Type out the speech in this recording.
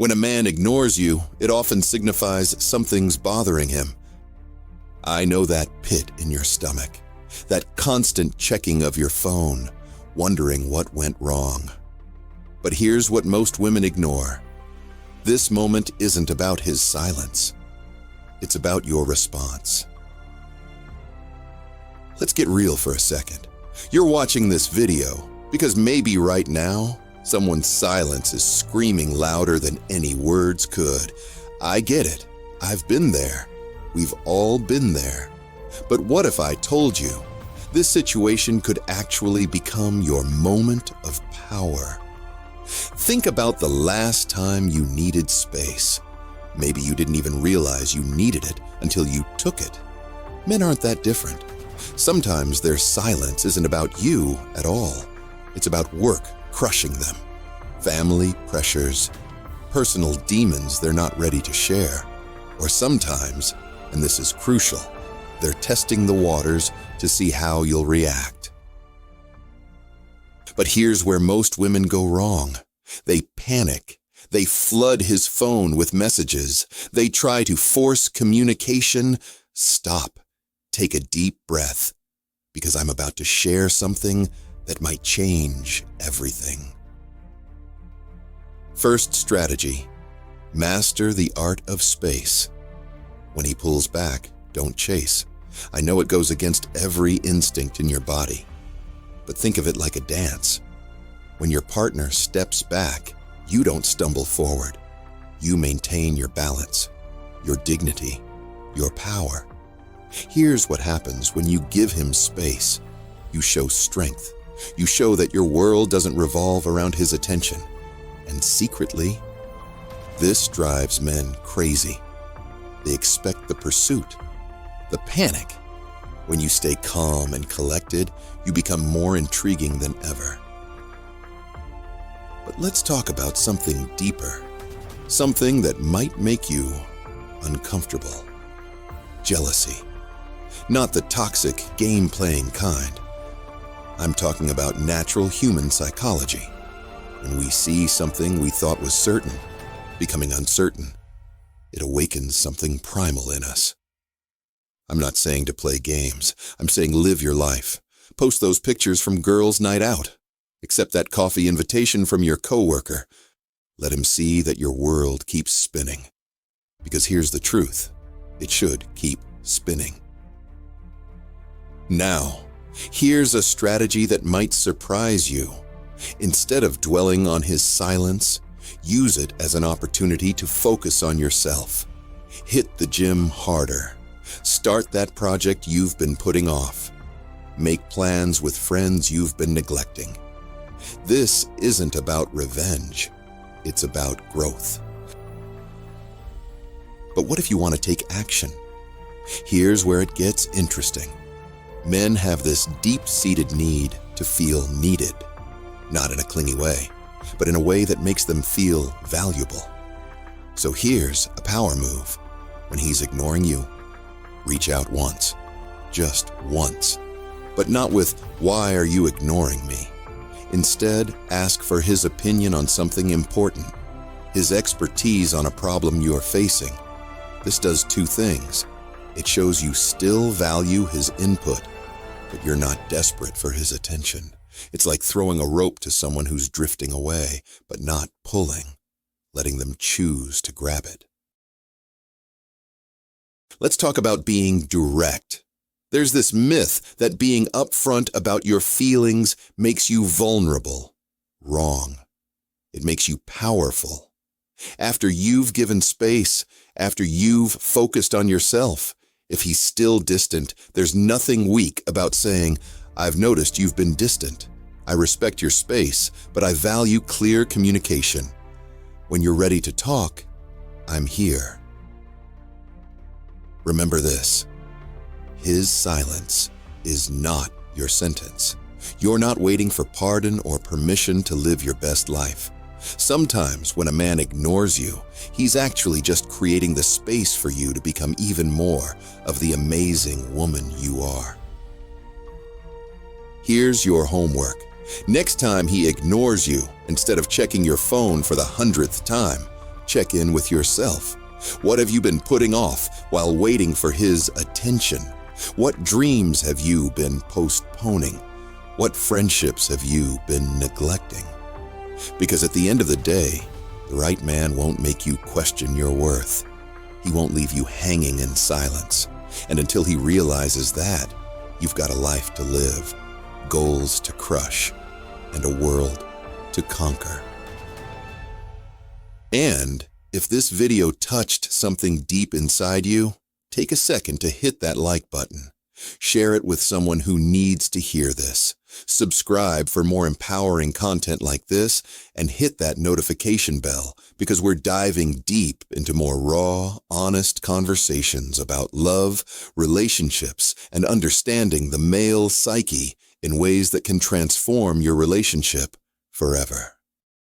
When a man ignores you, it often signifies something's bothering him. I know that pit in your stomach, that constant checking of your phone, wondering what went wrong. But here's what most women ignore. This moment isn't about his silence. It's about your response. Let's get real for a second. You're watching this video because maybe right now, someone's silence is screaming louder than any words could. I get it. I've been there. We've all been there. But what if I told you this situation could actually become your moment of power? Think about the last time you needed space. Maybe you didn't even realize you needed it until you took it. Men aren't that different. Sometimes their silence isn't about you at all. It's about work crushing them, family pressures, personal demons they're not ready to share. Or sometimes, and this is crucial, they're testing the waters to see how you'll react. But here's where most women go wrong. They panic. They flood his phone with messages. They try to force communication. Stop. Take a deep breath, because I'm about to share something that might change everything. First strategy: master the art of space. When he pulls back, don't chase. I know it goes against every instinct in your body, but think of it like a dance. When your partner steps back, you don't stumble forward. You maintain your balance, your dignity, your power. Here's what happens when you give him space. You show strength. You show that your world doesn't revolve around his attention. And secretly, this drives men crazy. They expect the pursuit, the panic. When you stay calm and collected, you become more intriguing than ever. But let's talk about something deeper, something that might make you uncomfortable. Jealousy. Not the toxic, game-playing kind. I'm talking about natural human psychology. When we see something we thought was certain, becoming uncertain, it awakens something primal in us. I'm not saying to play games. I'm saying live your life. Post those pictures from girls' night out. Accept that coffee invitation from your coworker. Let him see that your world keeps spinning. Because here's the truth. It should keep spinning. Now, here's a strategy that might surprise you. Instead of dwelling on his silence, use it as an opportunity to focus on yourself. Hit the gym harder. Start that project you've been putting off. Make plans with friends you've been neglecting. This isn't about revenge. It's about growth. But what if you want to take action? Here's where it gets interesting. Men have this deep-seated need to feel needed, not in a clingy way, but in a way that makes them feel valuable. So here's a power move. When he's ignoring you, reach out once, just once, but not with, "Why are you ignoring me?" Instead, ask for his opinion on something important, his expertise on a problem you're facing. This does two things. It shows you still value his input, but you're not desperate for his attention. It's like throwing a rope to someone who's drifting away, but not pulling, letting them choose to grab it. Let's talk about being direct. There's this myth that being upfront about your feelings makes you vulnerable. Wrong. It makes you powerful. After you've given space, after you've focused on yourself, if he's still distant, there's nothing weak about saying, "I've noticed you've been distant. I respect your space, but I value clear communication. When you're ready to talk, I'm here." Remember this. His silence is not your sentence. You're not waiting for pardon or permission to live your best life. Sometimes when a man ignores you, he's actually just creating the space for you to become even more of the amazing woman you are. Here's your homework. Next time he ignores you, instead of checking your phone for the 100th time, Check in with yourself. What have you been putting off while waiting for his attention? What dreams have you been postponing? What friendships have you been neglecting? Because at the end of the day, the right man won't make you question your worth. He won't leave you hanging in silence. And until he realizes that, you've got a life to live, goals to crush, and a world to conquer. And if this video touched something deep inside you, take a second to hit that like button. Share it with someone who needs to hear this. Subscribe for more empowering content like this, and hit that notification bell because we're diving deep into more raw, honest conversations about love, relationships, and understanding the male psyche in ways that can transform your relationship forever.